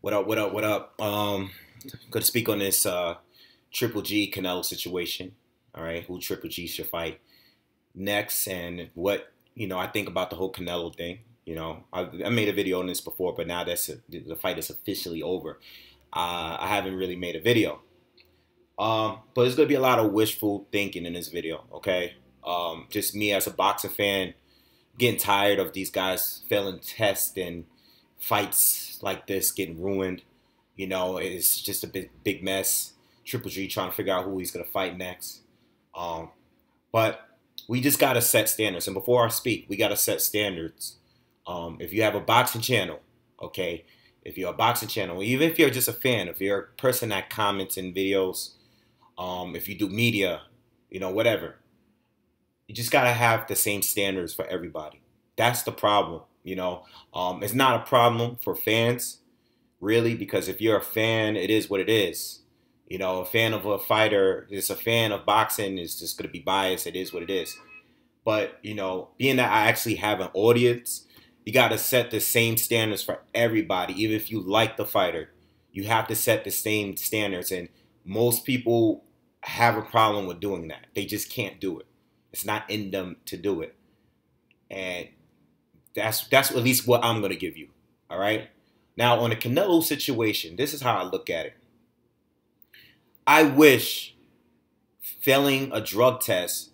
What up? What up? What up? Going to speak on this Triple G Canelo situation. All right, who Triple G should fight next, and what I think about the whole Canelo thing. I made a video on this before, but now the fight is officially over. I haven't really made a video, but there's going to be a lot of wishful thinking in this video. Okay, just me as a boxing fan getting tired of these guys failing tests and fights like this getting ruined. It's just a big mess. Triple G trying to figure out who he's going to fight next. But we just got to set standards. And before I speak, we got to set standards. If you have a boxing channel, okay, if you're a boxing channel, even if you're just a fan, if you're a person that comments in videos, if you do media, whatever, you just got to have the same standards for everybody. That's the problem. It's not a problem for fans, really, because if you're a fan, it is what it is. A fan of a fighter is a fan of boxing is just going to be biased. It is what it is. But, being that I actually have an audience, you got to set the same standards for everybody. Even if you like the fighter, you have to set the same standards. And most people have a problem with doing that. They just can't do it. It's not in them to do it. And that's at least what I'm going to give you. All right? Now, on the Canelo situation, this is how I look at it. I wish failing a drug test,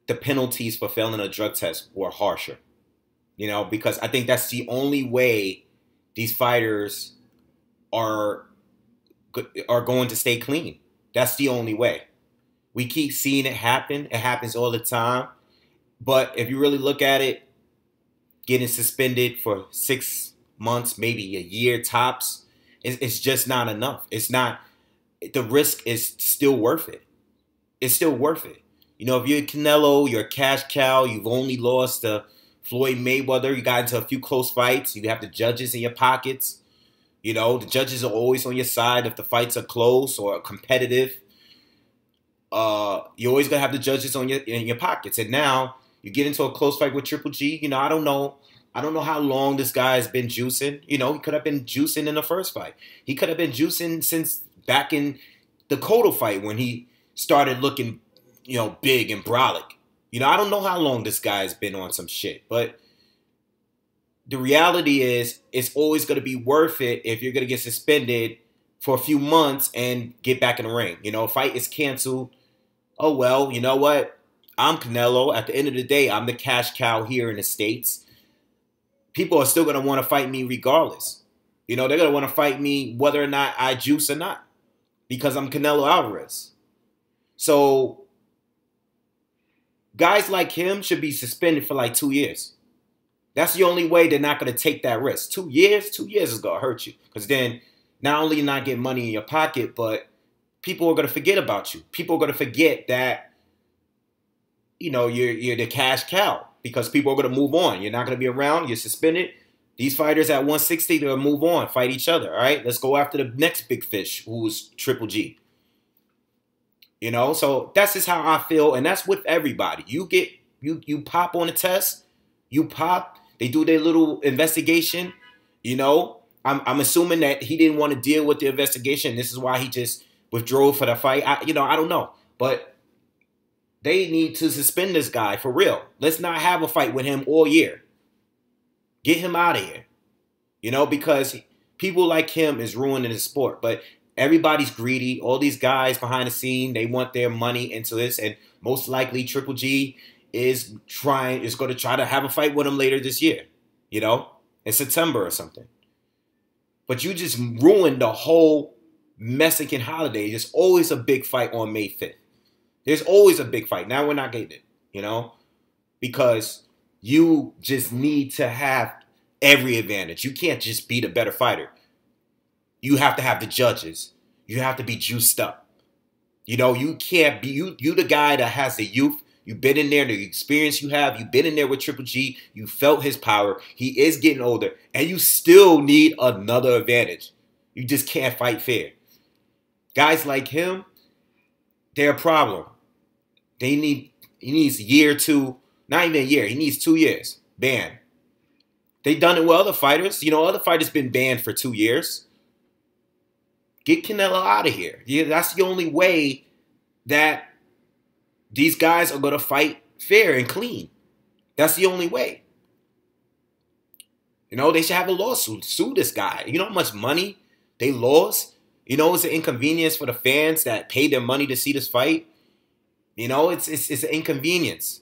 the penalties for failing a drug test were harsher. Because I think that's the only way these fighters are going to stay clean. That's the only way. We keep seeing it happen. It happens all the time. But if you really look at it, getting suspended for 6 months, maybe a year tops, it's just not enough. It's not. The risk is still worth it. It's still worth it. If you're Canelo, you're a cash cow, you've only lost to Floyd Mayweather, you got into a few close fights, you have the judges in your pockets. The judges are always on your side if the fights are close or competitive. You're always going to have the judges in your pockets. And now you get into a close fight with Triple G. I don't know how long this guy has been juicing. He could have been juicing in the first fight. He could have been juicing since back in the Cotto fight when he started looking, big and brolic. I don't know how long this guy has been on some shit, but the reality is it's always going to be worth it if you're going to get suspended for a few months and get back in the ring. A fight is canceled. Oh, well, you know what? I'm Canelo. At the end of the day, I'm the cash cow here in the States. People are still going to want to fight me regardless. They're going to want to fight me whether or not I juice or not because I'm Canelo Alvarez. So guys like him should be suspended for like 2 years. That's the only way they're not going to take that risk. 2 years? 2 years is going to hurt you. Because then not only you not getting money in your pocket, but people are going to forget about you. People are going to forget that, you're the cash cow. Because people are going to move on. You're not going to be around. You're suspended. These fighters at 160, they'll move on, fight each other. All right? Let's go after the next big fish, who is Triple G. So that's just how I feel, and that's with everybody. You pop on a test, you pop. They do their little investigation. I'm assuming that he didn't want to deal with the investigation. This is why he just withdrew for the fight. I don't know, but they need to suspend this guy for real. Let's not have a fight with him all year. Get him out of here. Because people like him is ruining the sport. But everybody's greedy. All these guys behind the scene, they want their money into this. And most likely Triple G is going to try to have a fight with him later this year. In September or something. But you just ruined the whole Mexican holiday. There's always a big fight on May 5th. There's always a big fight. Now we're not getting it, because you just need to have every advantage. You can't just be the better fighter. You have to have the judges. You have to be juiced up. You can't be, you the guy that has the youth. You've been in there, the experience you have. You've been in there with Triple G. You felt his power. He is getting older. And you still need another advantage. You just can't fight fair. Guys like him, they're a problem. He needs a year or two, not even a year. He needs 2 years. Ban. They done it with other fighters. Other fighters been banned for 2 years. Get Canelo out of here. Yeah, that's the only way that these guys are going to fight fair and clean. That's the only way. You know, they should have a lawsuit. Sue this guy. You know how much money they lost? You know, it's an inconvenience for the fans that paid their money to see this fight. You know, it's an inconvenience.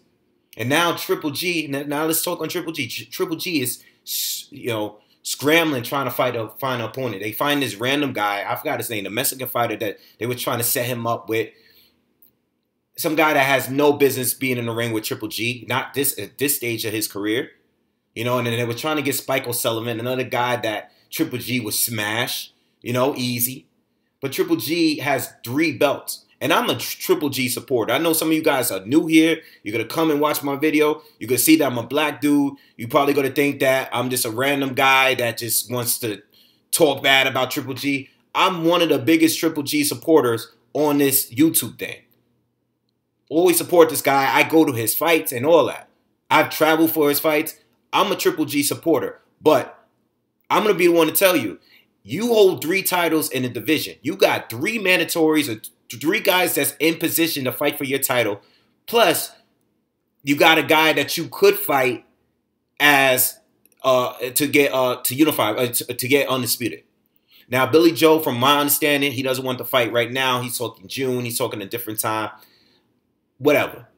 And now Triple G, now let's talk on Triple G. Triple G is, you know, scrambling, trying to find an opponent. They find this random guy, I forgot his name, the Mexican fighter that they were trying to set him up with. Some guy that has no business being in the ring with Triple G, not at this stage of his career. You know, and then they were trying to get Spike O'Sullivan, another guy that Triple G would smash, you know, easy. But Triple G has 3 belts. And I'm a Triple G supporter. I know some of you guys are new here. You're going to come and watch my video. You're going to see that I'm a black dude. You're probably going to think that I'm just a random guy that just wants to talk bad about Triple G. I'm one of the biggest Triple G supporters on this YouTube thing. Always support this guy. I go to his fights and all that. I've traveled for his fights. I'm a Triple G supporter. But I'm going to be the one to tell you, you hold 3 titles in the division. You got 3 mandatories or 3 guys that's in position to fight for your title. Plus, you got a guy that you could fight as to unify, to get undisputed. Now, Billy Joe, from my understanding, he doesn't want to fight right now. He's talking June. He's talking a different time. Whatever.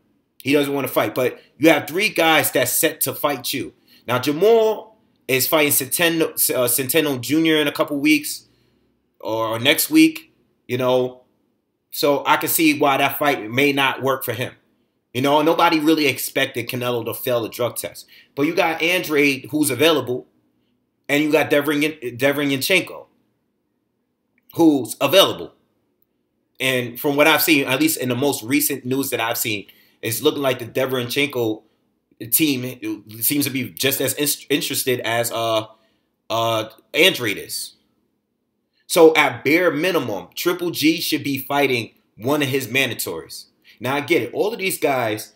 He doesn't want to fight. But you have 3 guys that's set to fight you. Now, Jamal is fighting Centeno Jr. in a couple weeks or next week, you know. So I can see why that fight may not work for him. You know, nobody really expected Canelo to fail the drug test. But you got Andre, who's available, and you got Deverenchenko, who's available. And from what I've seen, at least in the most recent news that I've seen, it's looking like the Deverenchenko team seems to be just as interested as Andre is. So at bare minimum, Triple G should be fighting one of his mandatories. Now I get it. All of these guys,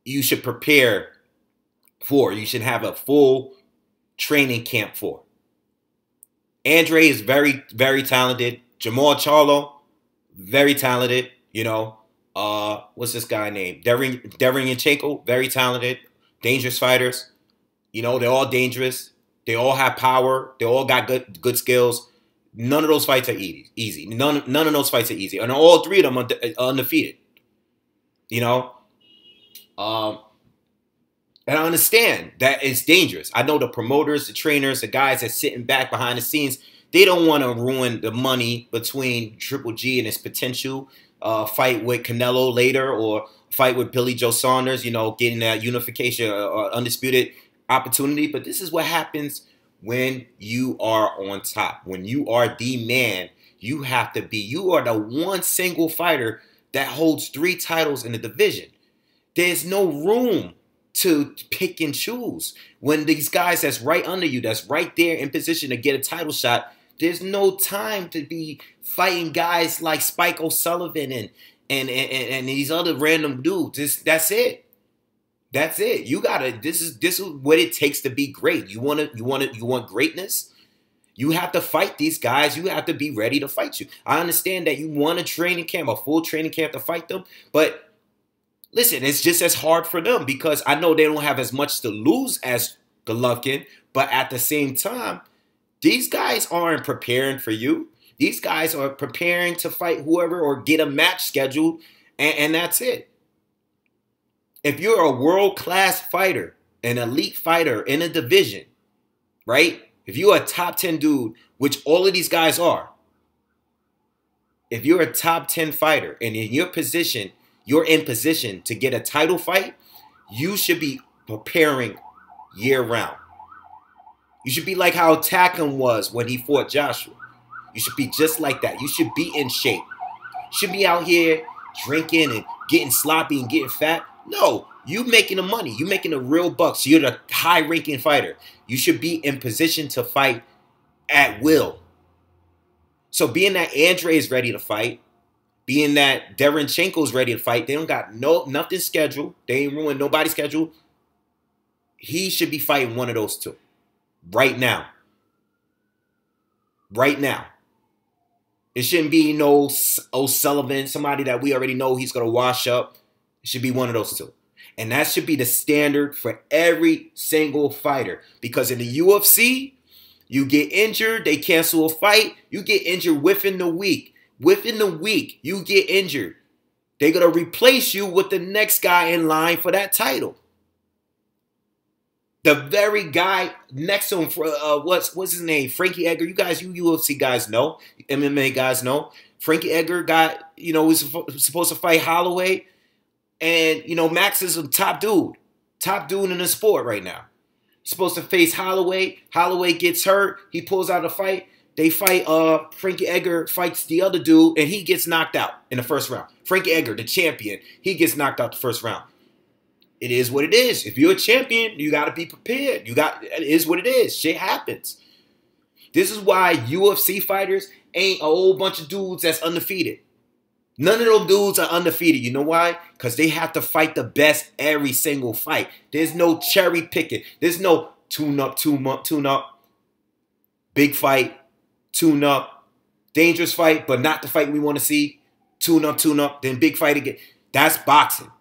you should prepare for. You should have a full training camp for. Andre is very, very talented. Jamal Charlo, very talented. You know, what's this guy named? Deverenchenko, very talented. Dangerous fighters. You know, they're all dangerous. They all have power. They all got good skills. None of those fights are easy. None of those fights are easy. And all 3 of them are undefeated. You know? And I understand that it's dangerous. I know the promoters, the trainers, the guys that's sitting back behind the scenes, they don't want to ruin the money between Triple G and his potential fight with Canelo later or fight with Billy Joe Saunders, you know, getting that unification or undisputed opportunity. But this is what happens when you are on top. When you are the man, you have to be. You are the one single fighter that holds 3 titles in the division. There's no room to pick and choose. When these guys that's right under you, that's right there in position to get a title shot, there's no time to be fighting guys like Spike O'Sullivan and these other random dudes. That's it. That's it. You gotta. This is what it takes to be great. You want greatness. You have to fight these guys. You have to be ready to fight you. I understand that you want a training camp, a full training camp to fight them, but listen, it's just as hard for them because I know they don't have as much to lose as Golovkin, but at the same time, these guys aren't preparing for you. These guys are preparing to fight whoever or get a match scheduled, and that's it. If you're a world-class fighter, an elite fighter in a division, right? If you're a top 10 dude, which all of these guys are, if you're a top 10 fighter and in your position, you're in position to get a title fight, you should be preparing year-round. You should be like how Takam was when he fought Joshua. You should be just like that. You should be in shape. You should be out here drinking and getting sloppy and getting fat. No, you making the money. You making the real bucks. You're the high-ranking fighter. You should be in position to fight at will. So being that Andre is ready to fight, being that Deverenchenko is ready to fight, they don't got nothing scheduled. They ain't ruined nobody's schedule. He should be fighting one of those 2. right now. Right now. It shouldn't be no O'Sullivan, somebody that we already know he's going to wash up. It should be one of those two. And that should be the standard for every single fighter. Because in the UFC, you get injured, they cancel a fight, you get injured within the week. Within the week, you get injured. They're going to replace you with the next guy in line for that title. The very guy next to him, what's his name? Frankie Edgar. You UFC guys know, MMA guys know. Frankie Edgar was supposed to fight Holloway. And, Max is a top dude in the sport right now. He's supposed to face Holloway. Holloway gets hurt. He pulls out a fight. They fight, Frankie Edgar fights the other dude, and he gets knocked out in the first round. Frankie Edgar, the champion, he gets knocked out the first round. It is what it is. If you're a champion, you got to be prepared. It is what it is. Shit happens. This is why UFC fighters ain't a whole bunch of dudes that's undefeated. None of those dudes are undefeated. You know why? Because they have to fight the best every single fight. There's no cherry picking. There's no tune up, big fight, tune up, dangerous fight, but not the fight we want to see. Tune up, then big fight again. That's boxing.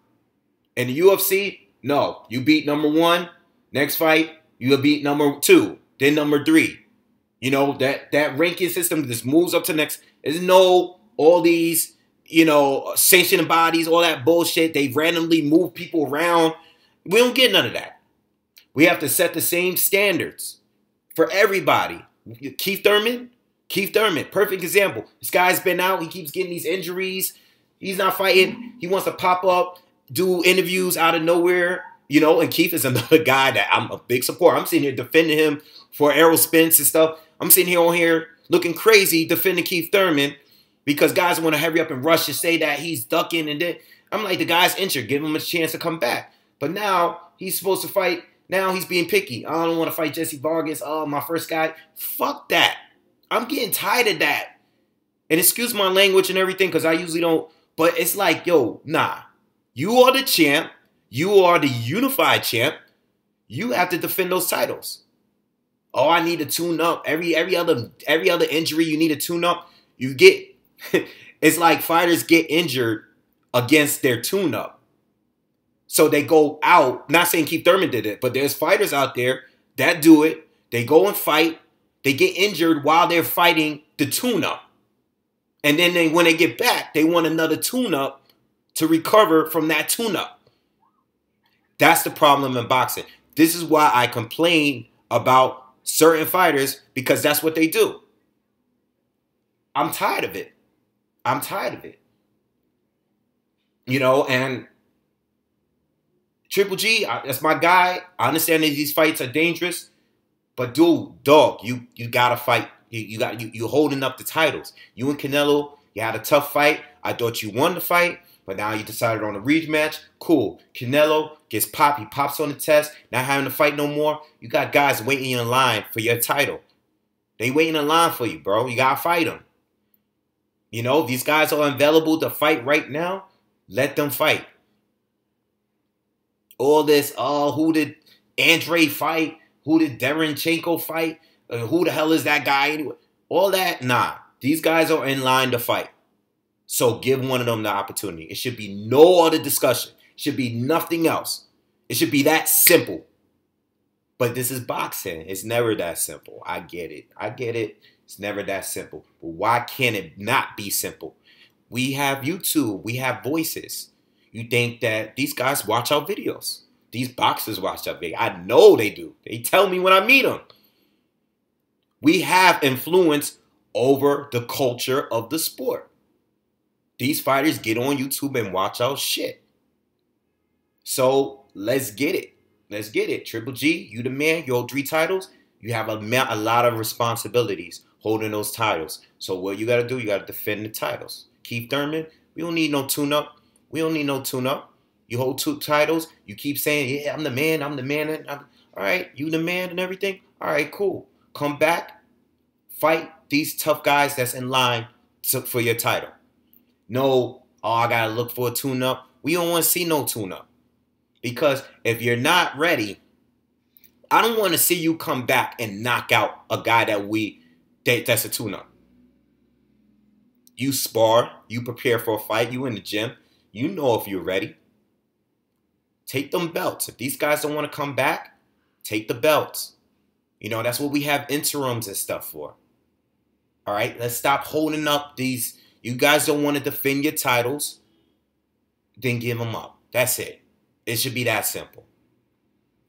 In the UFC, no. You beat number 1, next fight, you beat number 2, then number 3. That ranking system just moves up to next. There's no all these, sanctioned bodies, all that bullshit. They randomly move people around. We don't get none of that. We have to set the same standards for everybody. Keith Thurman, perfect example. This guy's been out. He keeps getting these injuries. He's not fighting. He wants to pop up, do interviews out of nowhere, and Keith is another guy that I'm a big supporter. I'm sitting here defending him for Errol Spence and stuff. I'm sitting here looking crazy defending Keith Thurman because guys want to hurry up and rush and say that he's ducking and then I'm like, the guy's injured. Give him a chance to come back. But now he's supposed to fight. Now he's being picky. I don't want to fight Jesse Vargas. Oh, my first guy. Fuck that. I'm getting tired of that. And excuse my language and everything because I usually don't. But it's like, yo, nah. You are the champ. You are the unified champ. You have to defend those titles. Oh, I need to tune up. Every other injury, you need to tune up. You get. It's like fighters get injured against their tune up. So they go out. Not saying Keith Thurman did it, but there's fighters out there that do it. They go and fight. They get injured while they're fighting the tune up. And then when they get back, they want another tune up to recover from that tune-up. That's the problem in boxing. This is why I complain about certain fighters because that's what they do. I'm tired of it. And Triple G, that's my guy. I understand that these fights are dangerous, but dog, you gotta fight. You holding up the titles. You and Canelo, you had a tough fight. I thought you won the fight. But now you decided on a rematch. Cool. Canelo gets popped. He pops on the test. Not having to fight no more. You got guys waiting in line for your title. They waiting in line for you, bro. You got to fight them. These guys are available to fight right now. Let them fight. All this, who did Andre fight? Who did Derenchenko fight? Who the hell is that guy anyway? All that, nah. These guys are in line to fight. So give one of them the opportunity. It should be no other discussion. It should be nothing else. It should be that simple. But this is boxing. It's never that simple. I get it. It's never that simple. But why can't it not be simple? We have YouTube. We have voices. You think that these guys watch our videos. These boxers watch our videos. I know they do. They tell me when I meet them. We have influence over the culture of the sport. These fighters get on YouTube and watch our shit. So let's get it. Triple G, you the man. You hold 3 titles. You have a lot of responsibilities holding those titles. So what you got to do, you got to defend the titles. Keith Thurman, we don't need no tune-up. You hold 2 titles. You keep saying, yeah, I'm the man. All right, you the man and everything. All right, cool. Come back. Fight these tough guys that's in line for your title. No, I got to look for a tune-up. We don't want to see no tune-up. Because if you're not ready, I don't want to see you come back and knock out a guy that's a tune-up. You spar, you prepare for a fight, you in the gym, you know if you're ready. Take them belts. If these guys don't want to come back, take the belts. You know, that's what we have interims and stuff for. All right, let's stop holding up these. You guys don't want to defend your titles, then give them up. That's it. It should be that simple.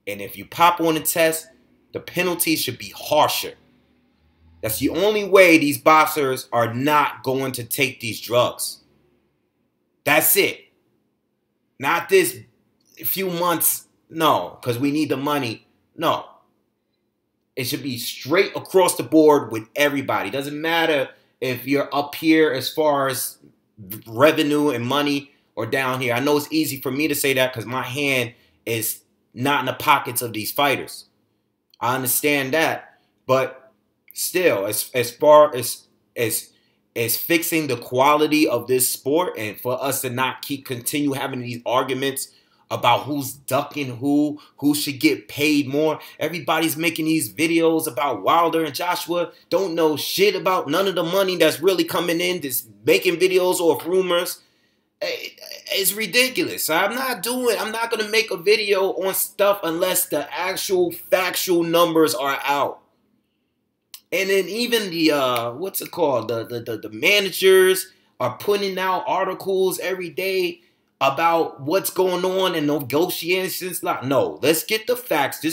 And if you pop on the test, the penalty should be harsher. That's the only way these boxers are not going to take these drugs. That's it. Not this few months, no, because we need the money. No. It should be straight across the board with everybody. Doesn't matter if you're up here as far as revenue and money or down here. I know it's easy for me to say that because my hand is not in the pockets of these fighters. I understand that. But still, as far as fixing the quality of this sport and for us to not continue having these arguments about who's ducking who should get paid more. Everybody's making these videos about Wilder and Joshua. Don't know shit about none of the money that's really coming in. Just making videos off rumors. It's ridiculous. I'm not going to make a video on stuff unless the actual factual numbers are out. And then even the, what's it called? The managers are putting out articles every day about what's going on and negotiations. No, let's get the facts.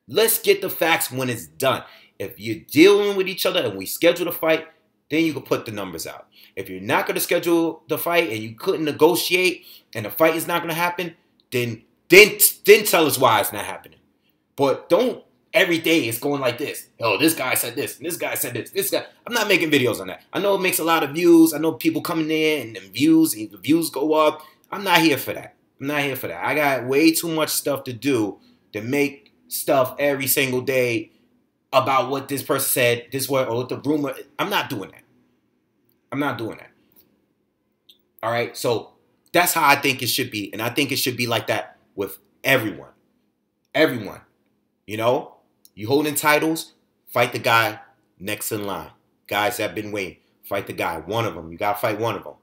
Let's get the facts when it's done. If you're dealing with each other and we schedule the fight, then you can put the numbers out. If you're not going to schedule the fight and you couldn't negotiate and the fight is not going to happen, then tell us why it's not happening. But don't every day it's going like this. Oh, this guy said this, and this guy said this. This guy. I'm not making videos on that. I know it makes a lot of views. I know people coming in and the views go up. I'm not here for that. I'm not here for that. I got way too much stuff to do to make stuff every single day about what this person said, this way, or what the rumor. I'm not doing that. I'm not doing that. All right? So that's how I think it should be. And I think it should be like that with everyone. Everyone. You know? You holding titles, fight the guy next in line. Guys that have been waiting, fight the guy. One of them. You got to fight one of them.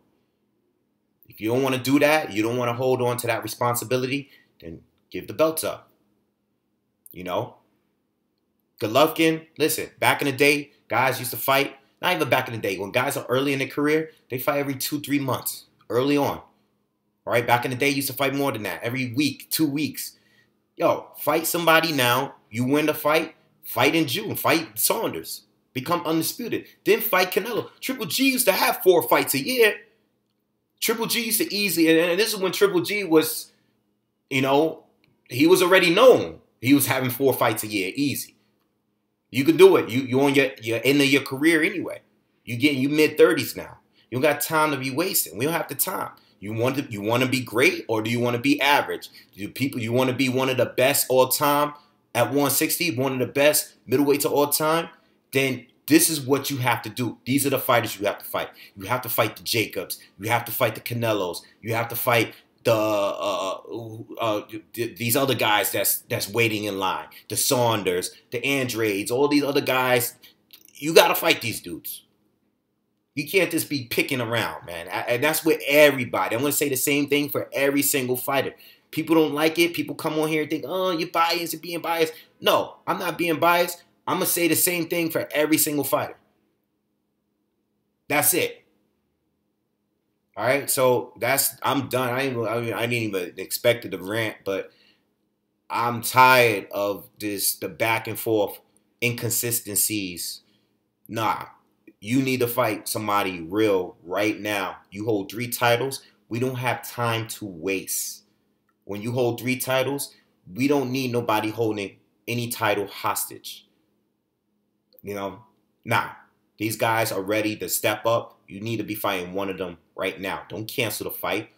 If you don't want to do that, you don't want to hold on to that responsibility, then give the belts up. You know? Golovkin, listen, back in the day, guys used to fight. Not even back in the day. When guys are early in their career, they fight every 2-3 months. Early on. All right? Back in the day, you used to fight more than that. Every week, 2 weeks. Yo, fight somebody now. You win the fight. Fight in June. Fight Saunders. Become undisputed. Then fight Canelo. Triple G used to have 4 fights a year. Triple G used to easily, and this is when Triple G was, you know, he was already known. He was having 4 fights a year, easy. You can do it. You're on your end of your career anyway. You mid-30s now. You don't got time to be wasting. We don't have the time. You want to be great, or do you want to be average? You want to be one of the best all time at 160, one of the best middleweight to all time? Then this is what you have to do. These are the fighters you have to fight. You have to fight the Jacobs. You have to fight the Canelos. You have to fight these other guys that's waiting in line. The Saunders, the Andrades, all these other guys. You got to fight these dudes. You can't just be picking around, man. And that's with everybody. I'm going to say the same thing for every single fighter. People don't like it. People come on here and think, oh, you're biased, you're being biased. No, I'm not being biased. I'm going to say the same thing for every single fighter. That's it. All right, so I'm done. I didn't even expect it to rant, but I'm tired of the back and forth inconsistencies. Nah, you need to fight somebody real right now. You hold 3 titles. We don't have time to waste. When you hold 3 titles, we don't need nobody holding any title hostage. You know, nah. These guys are ready to step up. You need to be fighting one of them right now. Don't cancel the fight.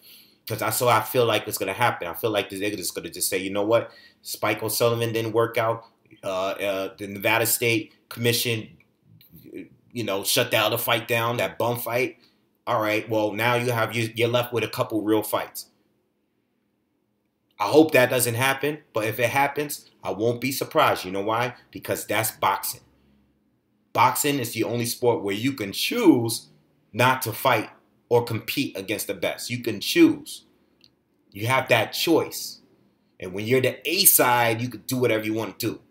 Because I feel like it's going to happen. I feel like they're just going to just say, you know what? Spike O'Sullivan didn't work out. The Nevada State Commission, you know, shut down the fight down, that bum fight. All right, well, now you're left with a couple real fights. I hope that doesn't happen. But if it happens, I won't be surprised. You know why? Because that's boxing. Boxing is the only sport where you can choose not to fight or compete against the best. You can choose. You have that choice. And when you're the A side, you can do whatever you want to do.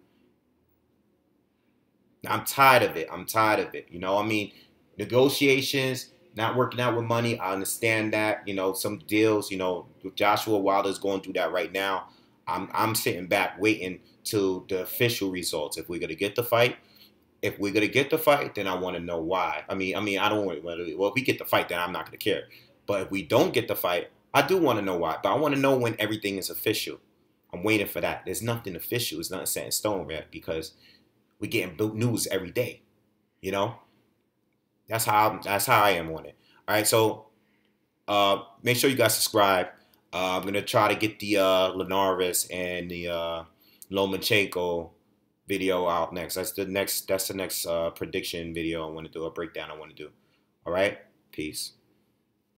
I'm tired of it. I'm tired of it. You know, I mean, negotiations, not working out with money. I understand that. You know, some deals, you know, Joshua Wilder's going through that right now. I'm sitting back waiting till the official results. If we're going to get the fight, then I want to know why. I mean, I don't want to, well, if we get the fight, then I'm not going to care. But if we don't get the fight, I do want to know why. But I want to know when everything is official. I'm waiting for that. There's nothing official. It's nothing set in stone yet because we're getting news every day. You know? That's how I am on it. All right, so make sure you guys subscribe. I'm going to try to get the Linares and the Lomachenko video out next. That's the next prediction video I want to do, a breakdown I want to do. All right, peace.